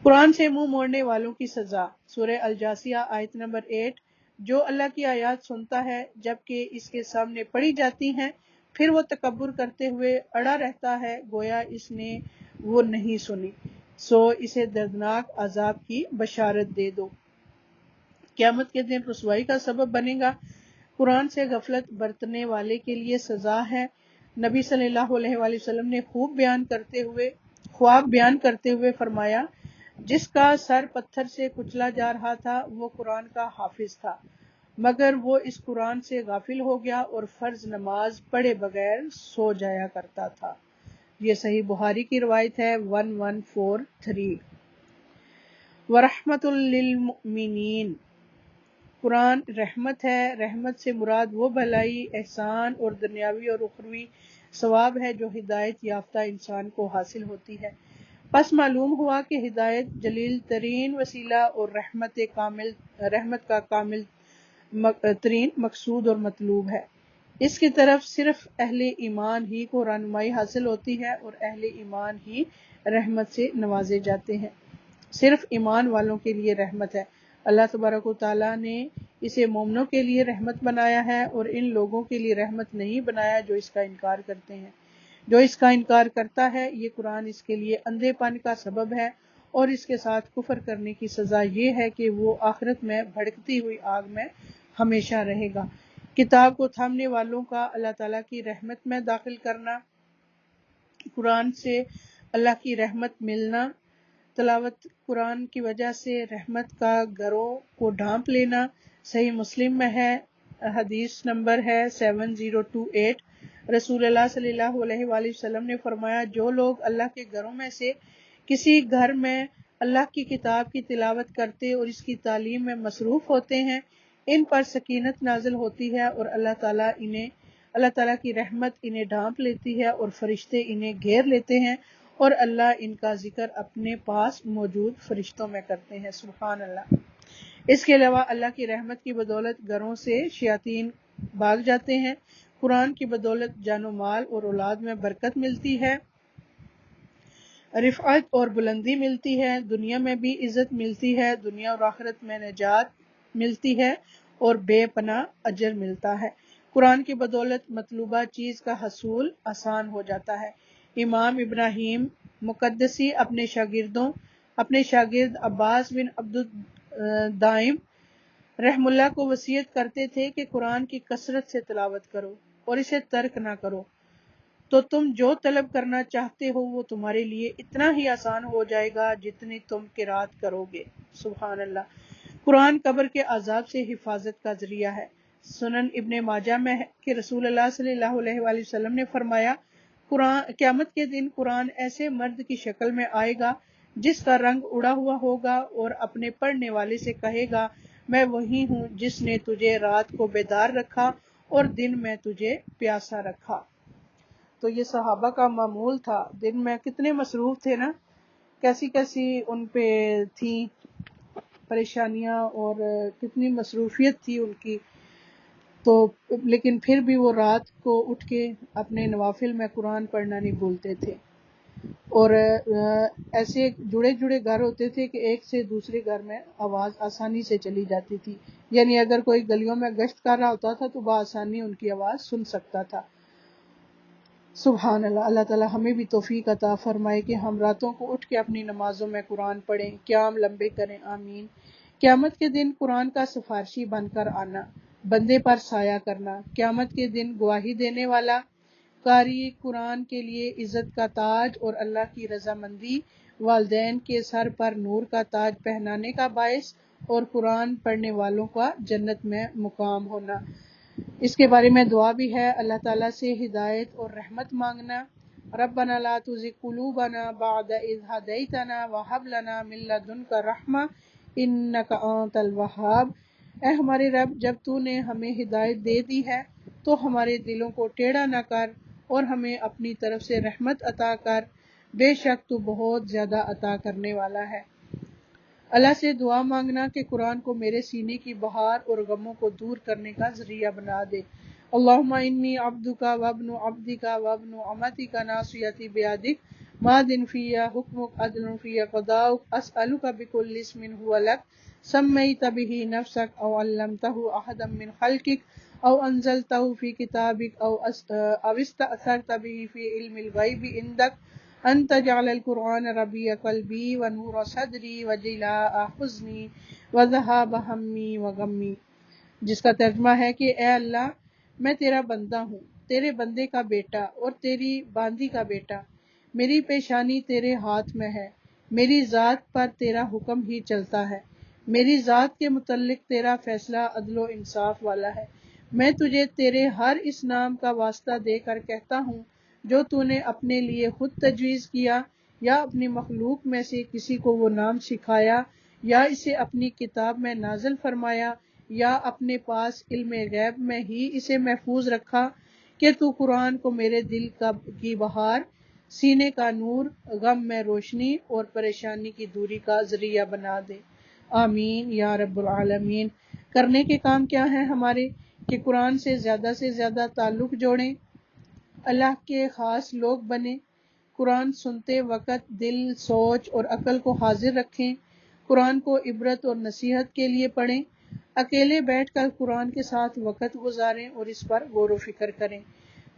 قرآن سے منہ موڑنے والوں کی سزا۔ سورہ الجاثیہ آیت نمبر 8، جو اللہ کی آیات سنتا ہے جبکہ اس کے سامنے پڑھی جاتی ہیں پھر وہ تکبر کرتے ہوئے اڑا رہتا ہے گویا اس نے وہ نہیں سنی، سو اسے دردناک عذاب کی بشارت دے دو۔ قیامت کے دن رسوائی کا سبب بنے گا۔ قرآن سے غفلت برتنے والے کے لیے سزا ہے۔ نبی صلی اللہ علیہ وآلہ وسلم نے خواب بیان کرتے ہوئے فرمایا، جس کا سر پتھر سے کچلا جا رہا تھا وہ قرآن کا حافظ تھا، مگر وہ اس قرآن سے غافل ہو گیا اور فرض نماز پڑھے بغیر سو جایا کرتا تھا۔ یہ صحیح بخاری کی روایت ہے 1143۔ وَرَحْمَةٌ لِّلْمُؤْمِنِينَ، قرآن رحمت ہے۔ رحمت سے مراد وہ بھلائی، احسان اور دنیاوی اور اخروی ثواب ہے جو ہدایت یافتہ انسان کو حاصل ہوتی ہے۔ پس معلوم ہوا کہ ہدایت جلیل ترین وسیلہ اور رحمت کا کامل ترین مقصود اور مطلوب ہے۔ اس کی طرف صرف اہل ایمان ہی کو رہنمائی حاصل ہوتی ہے اور اہل ایمان ہی رحمت سے نوازے جاتے ہیں۔ صرف ایمان والوں کے لیے رحمت ہے۔ اللہ تبارک و تعالیٰ نے اسے مومنوں کے لیے رحمت بنایا ہے اور ان لوگوں کے لیے رحمت نہیں بنایا جو اس کا انکار کرتے ہیں۔ جو اس کا انکار کرتا ہے یہ قرآن اس کے لیے اندھے پن کا سبب ہے، اور اس کے ساتھ کفر کرنے کی سزا یہ ہے کہ وہ آخرت میں بھڑکتی ہوئی آگ میں ہمیشہ رہے گا۔ کتاب کو تھامنے والوں کا اللہ تعالیٰ کی رحمت میں داخل کرنا، قرآن سے اللہ کی رحمت ملنا، تلاوت قرآن کی وجہ سے رحمت کا گروہ کو ڈھانپ لینا۔ صحیح مسلم میں ہے حدیث نمبر ہے 7028۔ رسول اللہ صلی اللہ علیہ وآلہ وسلم نے فرمایا، جو لوگ اللہ کے گھروں میں سے کسی گھر میں اللہ کی کتاب کی تلاوت کرتے اور اس کی تعلیم میں مصروف ہوتے ہیں، ان پر سکینت نازل ہوتی ہے اور اللہ تعالیٰ کی رحمت انہیں ڈھانپ لیتی ہے اور فرشتے انہیں گھیر لیتے ہیں اور اللہ ان کا ذکر اپنے پاس موجود فرشتوں میں کرتے ہیں۔ سبحان اللہ۔ اس کے علاوہ اللہ کی رحمت کی بدولت گھروں سے شیاطین بھاگ جاتے ہیں، قرآن کی بدولت جان و مال اور اولاد میں برکت ملتی ہے، رفعت اور بلندی ملتی ہے، دنیا میں بھی عزت ملتی ہے، دنیا اور آخرت میں نجات ملتی ہے اور بے پناہ اجر ملتا ہے۔ قرآن کی بدولت مطلوبہ چیز کا حصول آسان ہو جاتا ہے۔ امام ابراہیم مقدسی اپنے شاگرد عباس بن عبد الدائم رحم اللہ کو وصیت کرتے تھے کہ قرآن کی کثرت سے تلاوت کرو اور اسے ترک نہ کرو، تو تم جو طلب کرنا چاہتے ہو وہ تمہارے لیے اتنا ہی آسان ہو جائے گا جتنی تم قرات کرو گے۔ سبحان اللہ۔ قرآن قبر کے عذاب سے حفاظت کا ذریعہ ہے۔ سنن ابن ماجہ میں ہے کہ رسول اللہ صلی اللہ علیہ وآلہ وسلم نے فرمایا، قیامت کے دن قرآن ایسے مرد کی شکل میں آئے گا جس کا رنگ اڑا ہوا ہوگا اور اپنے پڑھنے والے سے کہے گا، میں وہی ہوں جس نے تجھے رات کو بیدار رکھا اور دن میں تجھے پیاسا رکھا۔ تو یہ صحابہ کا معمول تھا، دن میں کتنے مصروف تھے نا، کیسی کیسی ان پہ تھی پریشانیاں اور کتنی مصروفیت تھی ان کی، تو لیکن پھر بھی وہ رات کو اٹھ کے اپنے نوافل میں قرآن پڑھنا نہیں بھولتے تھے۔ اور ایسے جڑے جڑے گھر ہوتے تھے کہ ایک سے دوسرے گھر میں آواز آسانی سے چلی جاتی تھی، یعنی اگر کوئی گلیوں میں گشت کر رہا ہوتا تھا تو بآسانی ان کی آواز سن سکتا تھا۔ سبحان اللہ۔ اللہ تعالی ہمیں بھی توفیق عطا فرمائے کہ ہم راتوں کو اٹھ کے اپنی نمازوں میں قرآن پڑھیں، قیام لمبے کریں، آمین۔ قیامت کے دن قرآن کا سفارشی بن کر آنا، بندے پر سایہ کرنا، قیامت کے دن گواہی دینے والا، قاری قرآن کے لیے عزت کا تاج اور اللہ کی رضامندی، والدین کے سر پر نور کا تاج پہنانے کا باعث اور قرآن پڑھنے والوں کا جنت میں مقام ہونا۔ اس کے بارے میں دعا بھی ہے، اللہ تعالیٰ سے ہدایت اور رحمت مانگنا، ربنا لا تزغ قلوبنا بعد اذ ہدیتنا وہب لنا من لدنک رحمہ انک انت الوہاب۔ اے ہمارے رب، جب تو نے ہمیں ہدایت دے دی ہے تو ہمارے دلوں کو ٹیڑھا نہ کر اور ہمیں اپنی طرف سے رحمت عطا کر، بے شک تو بہت زیادہ عطا کرنے والا ہے۔ اللہ سے دعا مانگنا کہ قرآن کو میرے سینے کی بہار اور غموں کو دور کرنے کا ذریعہ بنا دے۔ اللہم انی عبدک وابن عبدک وابن امتک ناصیتی بیدک ماض فی حکمک عدل فی قضاؤک اسألک بکل اسم هو لک سمیت بہ نفسک او علمتہ احدا من خلقک او انزلتہ فی کتابک او استأثرت بہ فی علم الغیب عندک ان تجعل القرآن ربیع قلبی ونور صدری وجلاء حزنی وذہاب ہمی وغمی، جس کا ترجمہ ہے کہ اے اللہ، میں تیرا بندہ ہوں، تیرے بندے کا بیٹا اور تیری باندی کا بیٹا، میری پیشانی تیرے ہاتھ میں ہے، میری ذات پر تیرا حکم ہی چلتا ہے، میری ذات کے متعلق تیرا فیصلہ عدل و انصاف والا ہے۔ میں تجھے تیرے ہر اس نام کا واسطہ دے کر کہتا ہوں جو تو نے اپنے لیے خود تجویز کیا یا اپنی مخلوق میں سے کسی کو وہ نام سکھایا یا اسے اپنی کتاب میں نازل فرمایا یا اپنے پاس علم غیب میں ہی اسے محفوظ رکھا، کہ تو قرآن کو میرے دل کی بہار، سینے کا نور، غم میں روشنی اور پریشانی کی دوری کا ذریعہ بنا دے۔ آمین یا رب العالمین۔ کرنے کے کام کیا ہیں ہمارے؟ کہ قرآن سے زیادہ تعلق جوڑیں، اللہ کے خاص لوگ بنیں، قرآن سنتے وقت دل، سوچ اور عقل کو حاضر رکھیں، قرآن کو عبرت اور نصیحت کے لیے پڑھیں، اکیلے بیٹھ کر قرآن کے ساتھ وقت گزاریں اور اس پر غور و فکر کریں،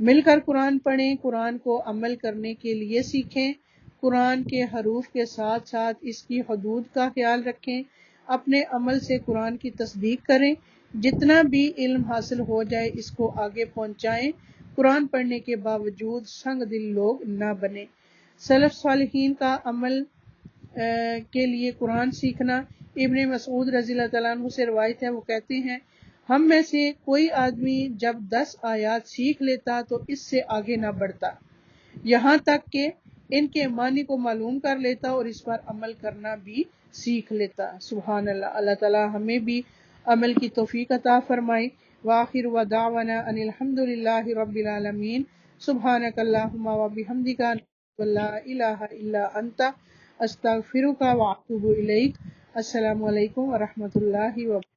مل کر قرآن پڑھیں، قرآن کو عمل کرنے کے لیے سیکھیں، قرآن کے حروف کے ساتھ ساتھ اس کی حدود کا خیال رکھیں، اپنے عمل سے قرآن کی تصدیق کریں، جتنا بھی علم حاصل ہو جائے اس کو آگے پہنچائیں، قرآن پڑھنے کے باوجود سنگ دل لوگ نہ بنیں۔ سلف صالحین کا عمل کے لیے قرآن سیکھنا۔ ابن مسعود رضی اللہ تعالیٰ عنہ سے روایت ہے، وہ کہتے ہیں ہم میں سے کوئی آدمی جب 10 آیات سیکھ لیتا تو اس سے آگے نہ بڑھتا یہاں تک کہ ان کے معنی کو معلوم کر لیتا اور اس پر عمل کرنا بھی سیکھ لیتا۔ سبحان اللہ۔ اللہ تعالی ہمیں بھی عمل کی توفیق عطا فرمائے۔ وآخر ودعوانا ان الحمد للہ رب العالمین۔ سبحانک اللہم وبحمدک لا الہ الا انت استغفرک واتوب الیک۔ السلام علیکم ورحمۃ اللہ وبرکاتہ۔